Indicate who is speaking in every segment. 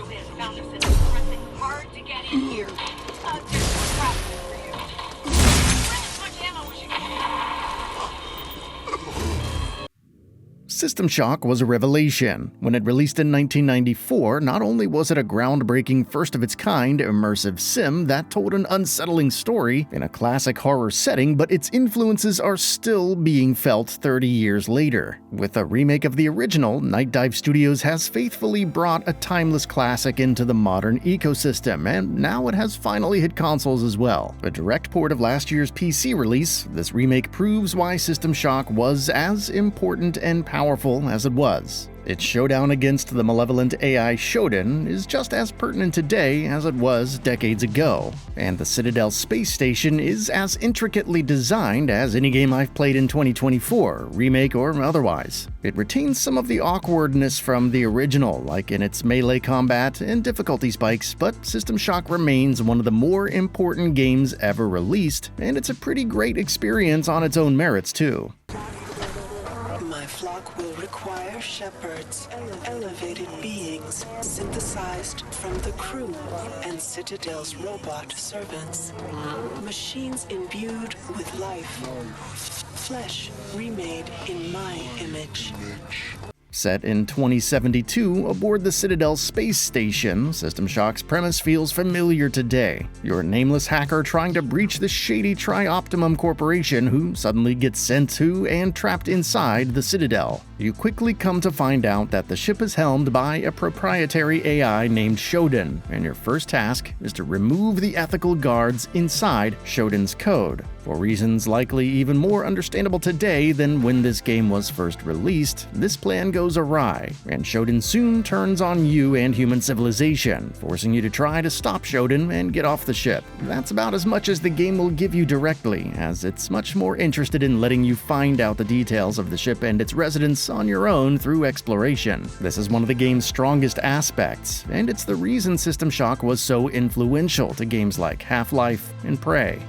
Speaker 1: Shodan found us in a pressing hard to get in here. There's one problem for you. How much ammo was you getting?
Speaker 2: System Shock was a revelation. When it released in 1994, not only was it a groundbreaking first-of-its-kind immersive sim that told an unsettling story in a classic horror setting, but its influences are still being felt 30 years later. With a remake of the original, Nightdive Studios has faithfully brought a timeless classic into the modern ecosystem, and now it has finally hit consoles as well. A direct port of last year's PC release, this remake proves why System Shock was as important and powerful as it was. Its showdown against the malevolent AI Shodan is just as pertinent today as it was decades ago, and the Citadel space station is as intricately designed as any game I've played in 2024, remake or otherwise. It retains some of the awkwardness from the original, like in its melee combat and difficulty spikes, but System Shock remains one of the more important games ever released, and it's a pretty great experience on its own merits too.
Speaker 3: My flock will require shepherds, elevated beings synthesized from the crew and Citadel's robot servants. Machines imbued with life, flesh remade in my image.
Speaker 2: Set in 2072 aboard the Citadel space station, System Shock's premise feels familiar today. You're a nameless hacker trying to breach the shady Tri-Optimum Corporation who suddenly gets sent to and trapped inside the Citadel. You quickly come to find out that the ship is helmed by a proprietary AI named Shodan, and your first task is to remove the ethical guards inside Shodan's code. For reasons likely even more understandable today than when this game was first released, this plan goes awry, and Shodan soon turns on you and human civilization, forcing you to try to stop Shodan and get off the ship. That's about as much as the game will give you directly, as it's much more interested in letting you find out the details of the ship and its residents on your own through exploration. This is one of the game's strongest aspects, and it's the reason System Shock was so influential to games like Half-Life and Prey.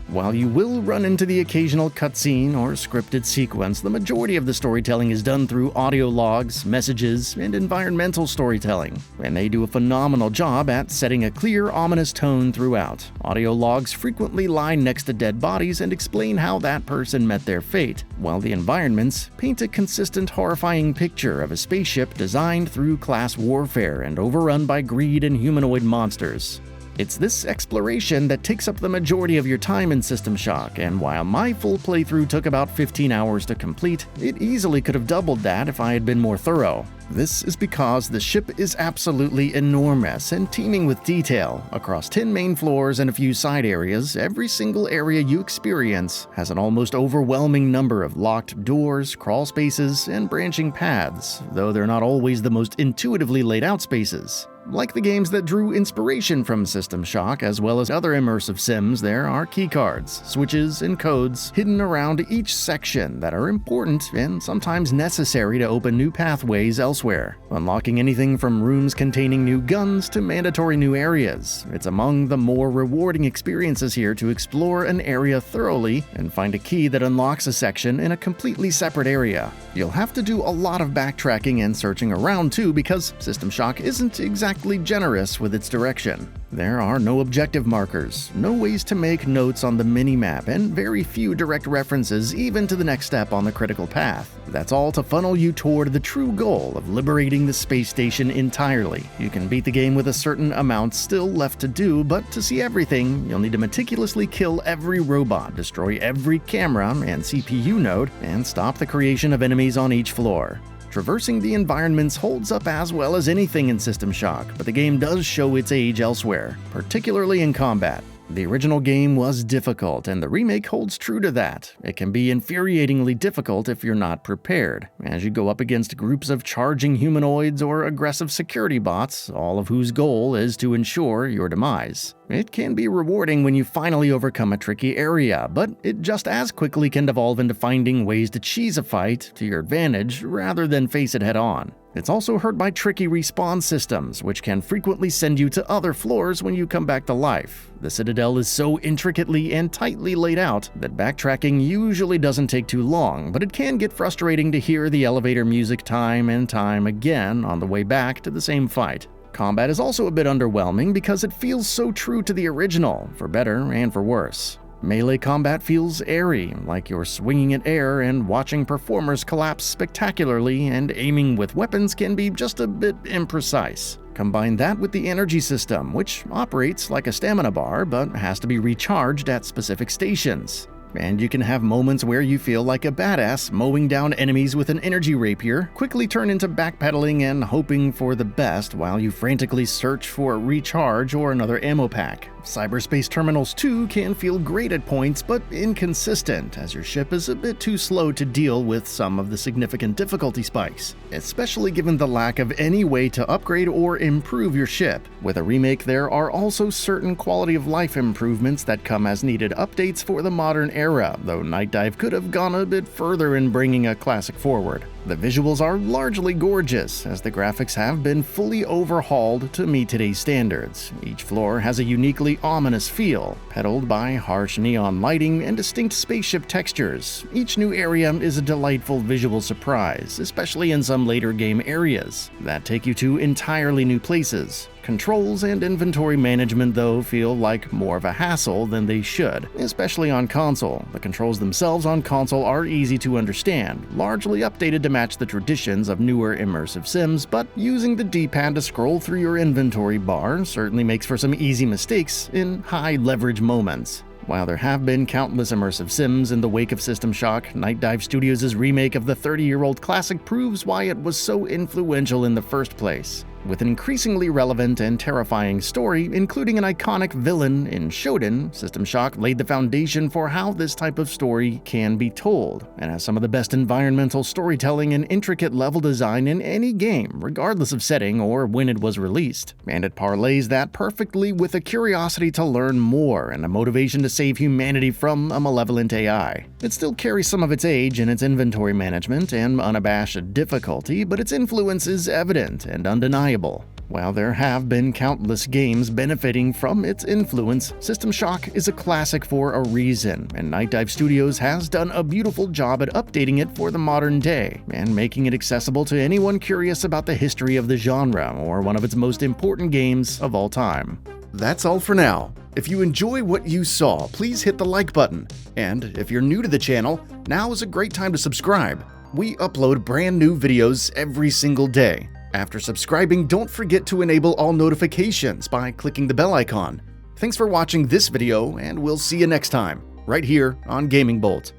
Speaker 2: While you will run into the occasional cutscene or scripted sequence, the majority of the storytelling is done through audio logs, messages, and environmental storytelling, and they do a phenomenal job at setting a clear, ominous tone throughout. Audio logs frequently lie next to dead bodies and explain how that person met their fate, while the environments paint a consistent, horrifying picture of a spaceship designed through class warfare and overrun by greed and humanoid monsters. It's this exploration that takes up the majority of your time in System Shock, and while my full playthrough took about 15 hours to complete, it easily could have doubled that if I had been more thorough. This is because the ship is absolutely enormous and teeming with detail. Across 10 main floors and a few side areas, every single area you experience has an almost overwhelming number of locked doors, crawl spaces, and branching paths, though they're not always the most intuitively laid out spaces. Like the games that drew inspiration from System Shock, as well as other immersive sims, there are keycards, switches, and codes hidden around each section that are important and sometimes necessary to open new pathways elsewhere, unlocking anything from rooms containing new guns to mandatory new areas. It's among the more rewarding experiences here to explore an area thoroughly and find a key that unlocks a section in a completely separate area. You'll have to do a lot of backtracking and searching around too, because System Shock isn't exactly generous with its direction. There are no objective markers, no ways to make notes on the minimap, and very few direct references even to the next step on the critical path. That's all to funnel you toward the true goal of liberating the space station entirely. You can beat the game with a certain amount still left to do, but to see everything, you'll need to meticulously kill every robot, destroy every camera and CPU node, and stop the creation of enemies on each floor. Traversing the environments holds up as well as anything in System Shock, but the game does show its age elsewhere, particularly in combat. The original game was difficult, and the remake holds true to that. It can be infuriatingly difficult if you're not prepared, as you go up against groups of charging humanoids or aggressive security bots, all of whose goal is to ensure your demise. It can be rewarding when you finally overcome a tricky area, but it just as quickly can devolve into finding ways to cheese a fight to your advantage rather than face it head-on. It's also hurt by tricky respawn systems, which can frequently send you to other floors when you come back to life. The Citadel is so intricately and tightly laid out that backtracking usually doesn't take too long, but it can get frustrating to hear the elevator music time and time again on the way back to the same fight. Combat is also a bit underwhelming because it feels so true to the original, for better and for worse. Melee combat feels airy, like you're swinging at air and watching performers collapse spectacularly, and aiming with weapons can be just a bit imprecise. Combine that with the energy system, which operates like a stamina bar but has to be recharged at specific stations. And you can have moments where you feel like a badass mowing down enemies with an energy rapier, quickly turn into backpedaling and hoping for the best while you frantically search for a recharge or another ammo pack. Cyberspace terminals too can feel great at points, but inconsistent, as your ship is a bit too slow to deal with some of the significant difficulty spikes, especially given the lack of any way to upgrade or improve your ship. With a remake, there are also certain quality of life improvements that come as needed updates for the modern era, though Nightdive could have gone a bit further in bringing a classic forward. The visuals are largely gorgeous, as the graphics have been fully overhauled to meet today's standards. Each floor has a uniquely ominous feel, peddled by harsh neon lighting and distinct spaceship textures. Each new area is a delightful visual surprise, especially in some later game areas that take you to entirely new places. Controls and inventory management, though, feel like more of a hassle than they should, especially on console. The controls themselves on console are easy to understand, largely updated to match the traditions of newer immersive sims, but using the D-pad to scroll through your inventory bar certainly makes for some easy mistakes in high-leverage moments. While there have been countless immersive sims in the wake of System Shock, Nightdive Studios' remake of the 30-year-old classic proves why it was so influential in the first place. With an increasingly relevant and terrifying story, including an iconic villain in Shodan, System Shock laid the foundation for how this type of story can be told, and has some of the best environmental storytelling and intricate level design in any game, regardless of setting or when it was released. And it parlays that perfectly with a curiosity to learn more and a motivation to save humanity from a malevolent AI. It still carries some of its age in its inventory management and unabashed difficulty, but its influence is evident and undeniable. While there have been countless games benefiting from its influence, System Shock is a classic for a reason, and Nightdive Studios has done a beautiful job at updating it for the modern day, and making it accessible to anyone curious about the history of the genre or one of its most important games of all time. That's all for now. If you enjoy what you saw, please hit the like button, and if you're new to the channel, now is a great time to subscribe. We upload brand new videos every single day. After subscribing, don't forget to enable all notifications by clicking the bell icon. Thanks for watching this video, and we'll see you next time, right here on GamingBolt.